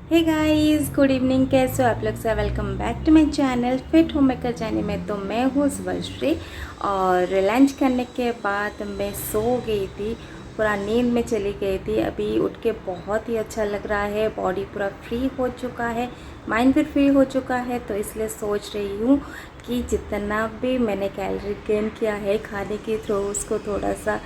Hey guys, good evening. कैसे हो आप लोग? से welcome back to my channel fit home maker जाने में। तो मैं हूँ शुभश्री और लंच करने के बाद मैं सो गई थी, पूरा नींद में चली गई थी। अभी उठ के बहुत ही अच्छा लग रहा है, बॉडी पूरा फ्री हो चुका है, माइंड भी फ्री हो चुका है। तो इसलिए सोच रही हूँ कि जितना भी मैंने कैलोरी गेन किया है खाने के थ्रू उसको थोड़ा सा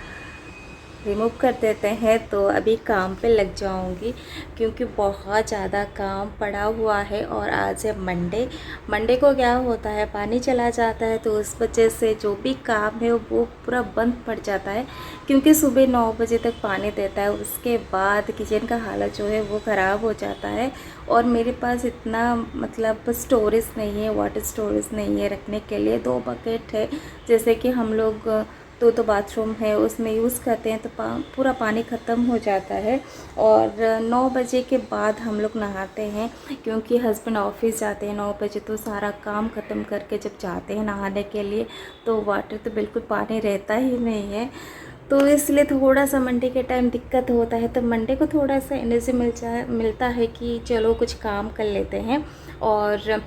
रिमूव कर देते हैं। तो अभी काम पे लग जाऊंगी क्योंकि बहुत ज़्यादा काम पड़ा हुआ है। और आज है मंडे। मंडे को क्या होता है, पानी चला जाता है, तो उस वजह से जो भी काम है वो पूरा बंद पड़ जाता है। क्योंकि सुबह 9 बजे तक पानी देता है, उसके बाद किचन का हालत जो है वो ख़राब हो जाता है। और मेरे पास इतना मतलब स्टोरेज नहीं है, वाटर स्टोरेज नहीं है रखने के लिए। 2 बकेट है, जैसे कि हम लोग तो बाथरूम है उसमें यूज़ करते हैं, तो पूरा पानी ख़त्म हो जाता है। और 9 बजे के बाद हम लोग नहाते हैं क्योंकि हस्बैंड ऑफिस जाते हैं 9 बजे। तो सारा काम ख़त्म करके जब जाते हैं नहाने के लिए तो वाटर तो बिल्कुल पानी रहता ही नहीं है। तो इसलिए थोड़ा सा मंडे के टाइम दिक्कत होता है। तो मंडे को थोड़ा सा एनर्जी मिलता है कि चलो कुछ काम कर लेते हैं। और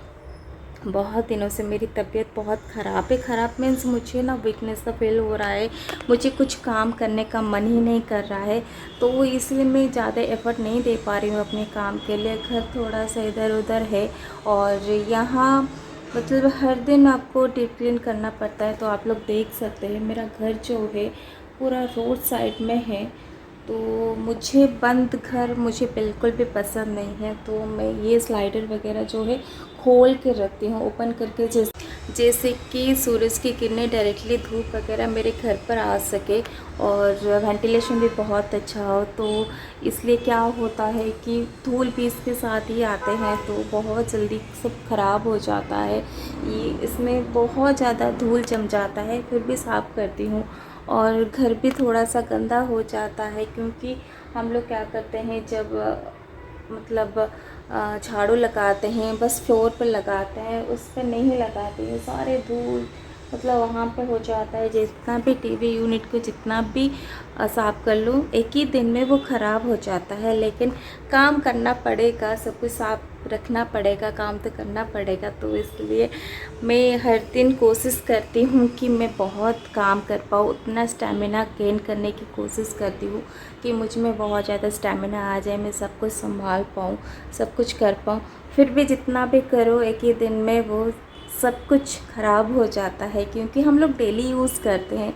बहुत दिनों से मेरी तबीयत बहुत ख़राब है। ख़राब मीन्स मुझे ना वीकनेस सा फील हो रहा है, मुझे कुछ काम करने का मन ही नहीं कर रहा है। तो इसलिए मैं ज़्यादा एफ़र्ट नहीं दे पा रही हूँ अपने काम के लिए। घर थोड़ा सा इधर उधर है और यहाँ मतलब हर दिन आपको डीप क्लीन करना पड़ता है। तो आप लोग देख सकते हैं मेरा घर जो है पूरा रोड साइड में है। तो मुझे बंद घर मुझे बिल्कुल भी पसंद नहीं है। तो मैं ये स्लाइडर वगैरह जो है खोल के रखती हूँ ओपन करके, जैसे कि सूरज की किरणें डायरेक्टली धूप वगैरह मेरे घर पर आ सके और वेंटिलेशन भी बहुत अच्छा हो। तो इसलिए क्या होता है कि धूल भी इसके साथ ही आते हैं तो बहुत जल्दी सब ख़राब हो जाता है। ये इसमें बहुत ज़्यादा धूल जम जाता है, फिर भी साफ़ करती हूँ। और घर भी थोड़ा सा गंदा हो जाता है क्योंकि हम लोग क्या करते हैं जब मतलब झाड़ू लगाते हैं बस फ्लोर पर लगाते हैं, उस पर नहीं लगाते हैं। सारे धूल मतलब वहाँ पे हो जाता है। जितना भी टीवी यूनिट को जितना भी साफ़ कर लूँ एक ही दिन में वो ख़राब हो जाता है। लेकिन काम करना पड़ेगा, सब कुछ साफ़ रखना पड़ेगा, काम तो करना पड़ेगा। तो इसलिए मैं हर दिन कोशिश करती हूँ कि मैं बहुत काम कर पाऊँ, उतना स्टेमिना गेन करने की कोशिश करती हूँ कि मुझ में बहुत ज़्यादा स्टेमिना आ जाए, मैं सब कुछ संभाल पाऊँ, सब कुछ कर पाऊँ। फिर भी जितना भी करो एक ही दिन में वो सब कुछ ख़राब हो जाता है क्योंकि हम लोग डेली यूज़ करते हैं।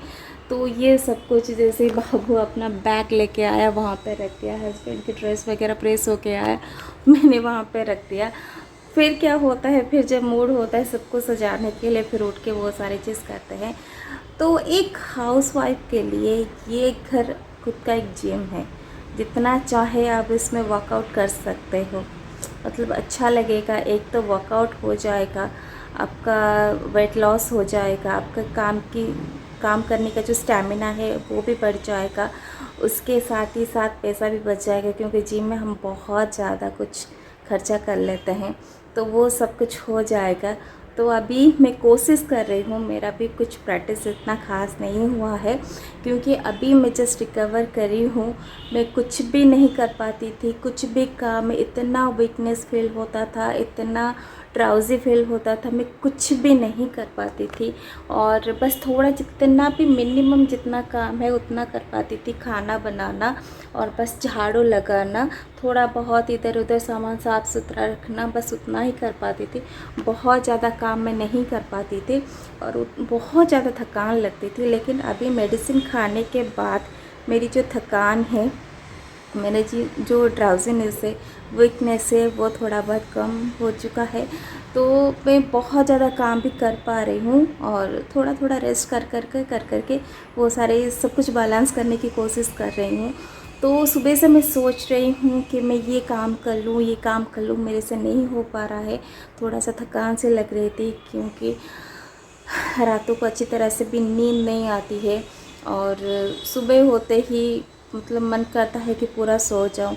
तो ये सब कुछ जैसे बाबू अपना बैग लेके आया वहाँ पे रख दिया, हस्बैंड की ड्रेस वगैरह प्रेस होके आया मैंने वहाँ पे रख दिया। फिर क्या होता है, फिर जब मूड होता है सबको सजाने के लिए फिर उठ के वो सारी चीज़ करते हैं। तो एक हाउसवाइफ के लिए ये घर खुद का एक जिम है। जितना चाहे आप इसमें वर्कआउट कर सकते हो, मतलब अच्छा लगेगा। एक तो वर्कआउट हो जाएगा, आपका वेट लॉस हो जाएगा, आपका काम करने का जो स्टैमिना है वो भी बढ़ जाएगा। उसके साथ ही साथ पैसा भी बच जाएगा क्योंकि जिम में हम बहुत ज़्यादा कुछ खर्चा कर लेते हैं, तो वो सब कुछ हो जाएगा। तो अभी मैं कोशिश कर रही हूँ, मेरा भी कुछ प्रैक्टिस इतना ख़ास नहीं हुआ है क्योंकि अभी मैं जस्ट रिकवर करी हूँ। मैं कुछ भी नहीं कर पाती थी, कुछ भी काम में इतना वीकनेस फील होता था, इतना ड्राउजी फील होता था, मैं कुछ भी नहीं कर पाती थी। और बस थोड़ा जितना भी मिनिमम जितना काम है उतना कर पाती थी, खाना बनाना और बस झाड़ू लगाना, थोड़ा बहुत इधर उधर सामान साफ़ सुथरा रखना, बस उतना ही कर पाती थी। बहुत ज़्यादा काम मैं नहीं कर पाती थी और बहुत ज़्यादा थकान लगती थी। लेकिन अभी मेडिसिन खाने के बाद मेरी जो थकान है, मैंने जो ड्राउजीनेस है, वीकनेस है, वो थोड़ा बहुत कम हो चुका है। तो मैं बहुत ज़्यादा काम भी कर पा रही हूँ और थोड़ा थोड़ा रेस्ट कर करके वो सारे सब कुछ बैलेंस करने की कोशिश कर रही हूँ। तो सुबह से मैं सोच रही हूँ कि मैं ये काम कर लूँ, ये काम कर लूँ, मेरे से नहीं हो पा रहा है। थोड़ा सा थकान से लग रही थी क्योंकि रातों को अच्छी तरह से भी नींद नहीं आती है और सुबह होते ही मतलब मन करता है कि पूरा सो जाऊं।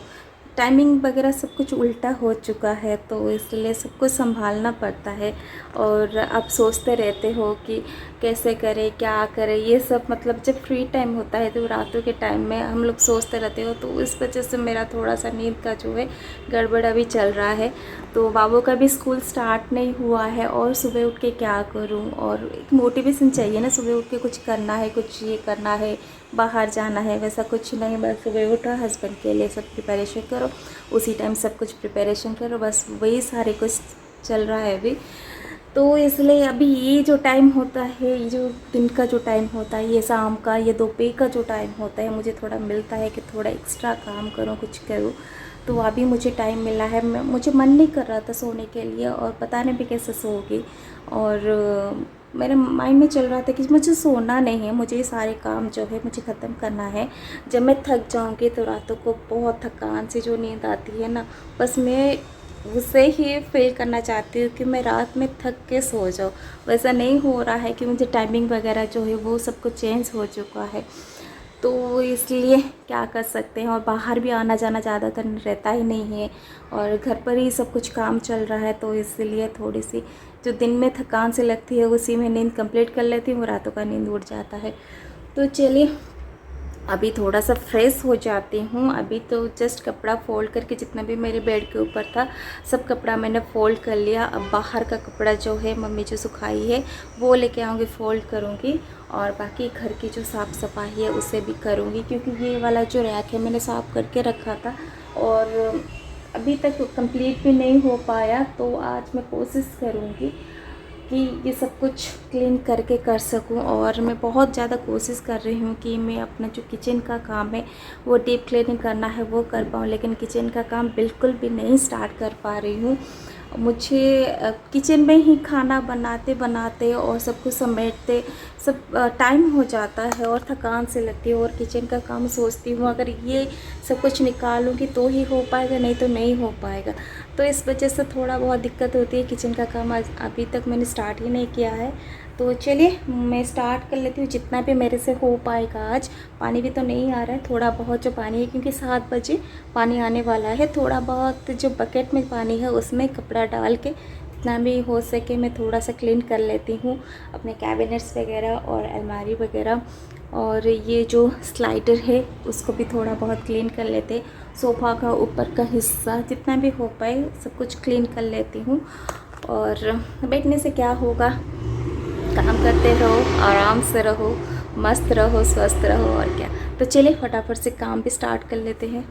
टाइमिंग वगैरह सब कुछ उल्टा हो चुका है, तो इसलिए सब कुछ संभालना पड़ता है। और आप सोचते रहते हो कि कैसे करें, क्या करें, ये सब मतलब जब फ्री टाइम होता है तो रातों के टाइम में हम लोग सोचते रहते हो, तो इस वजह से मेरा थोड़ा सा नींद का जो है गड़बड़ अभी चल रहा है। तो बाबू का भी स्कूल स्टार्ट नहीं हुआ है और सुबह उठ के क्या करूं, और एक मोटिवेशन चाहिए ना, सुबह उठ के कुछ करना है, कुछ ये करना है, बाहर जाना है, वैसा कुछ नहीं। बस सुबह उठो, हस्बैंड के लिए सब प्रिपरेशन करो, उसी टाइम सब कुछ प्रिपरेशन करो, बस वही सारे कुछ चल रहा है अभी। तो इसलिए अभी ये जो टाइम होता है, ये जो दिन का जो टाइम होता है, ये शाम का, ये दोपहर का जो टाइम होता है, मुझे थोड़ा मिलता है कि थोड़ा एक्स्ट्रा काम करूँ, कुछ करूँ। तो अभी मुझे टाइम मिला है, मुझे मन नहीं कर रहा था सोने के लिए, और पता नहीं भी कैसे सोगी। और मेरे माइंड में चल रहा था कि मुझे सोना नहीं है, मुझे ये सारे काम जो है मुझे ख़त्म करना है। जब मैं थक जाऊंगी तो रातों को बहुत थकान से जो नींद आती है ना, बस मैं उसे ही फील करना चाहती हूँ कि मैं रात में थक के सो जाऊँ। वैसा नहीं हो रहा है कि मुझे टाइमिंग वगैरह जो है वो सब कुछ चेंज हो चुका है। तो इसलिए क्या कर सकते हैं, और बाहर भी आना जाना ज़्यादातर रहता ही नहीं है, और घर पर ही सब कुछ काम चल रहा है। तो इसलिए थोड़ी सी जो दिन में थकान से लगती है उसी में नींद कंप्लीट कर लेती हूँ, रातों का नींद उड़ जाता है। तो चलिए अभी थोड़ा सा फ्रेश हो जाती हूँ। अभी तो जस्ट कपड़ा फोल्ड करके, जितना भी मेरे बेड के ऊपर था सब कपड़ा मैंने फ़ोल्ड कर लिया। अब बाहर का कपड़ा जो है मम्मी जो सुखाई है वो लेके आऊँगी, फ़ोल्ड करूँगी, और बाकी घर की जो साफ़ सफाई है उसे भी करूँगी, क्योंकि ये वाला जो रैक है मैंने साफ़ करके रखा था और अभी तक कंप्लीट भी नहीं हो पाया। तो आज मैं कोशिश करूँगी कि ये सब कुछ क्लीन करके कर सकूं, और मैं बहुत ज़्यादा कोशिश कर रही हूँ कि मैं अपना जो किचन का काम है वो डीप क्लीनिंग करना है वो कर पाऊँ, लेकिन किचन का काम बिल्कुल भी नहीं स्टार्ट कर पा रही हूँ। मुझे किचन में ही खाना बनाते बनाते और सब कुछ समेटते सब टाइम हो जाता है और थकान से लगती है, और किचन का काम सोचती हूँ अगर ये सब कुछ निकालूंगी तो ही हो पाएगा, नहीं तो नहीं हो पाएगा। तो इस वजह से थोड़ा बहुत दिक्कत होती है। किचन का काम आज अभी तक मैंने स्टार्ट ही नहीं किया है। तो चलिए मैं स्टार्ट कर लेती हूँ जितना भी मेरे से हो पाएगा आज। पानी भी तो नहीं आ रहा है, थोड़ा बहुत जो पानी है, क्योंकि 7 बजे पानी आने वाला है। थोड़ा बहुत जो बकेट में पानी है उसमें कपड़ा डाल के जितना भी हो सके मैं थोड़ा सा क्लीन कर लेती हूँ, अपने कैबिनेट्स वगैरह और अलमारी वगैरह। और ये जो स्लाइडर है उसको भी थोड़ा बहुत क्लीन कर लेते, सोफ़ा का ऊपर का हिस्सा जितना भी हो पाए सब कुछ क्लीन कर लेती हूँ। और बैठने से क्या होगा, काम करते रहो, आराम से रहो, मस्त रहो, स्वस्थ रहो, और क्या। तो चलिए फटाफट से काम भी स्टार्ट कर लेते हैं।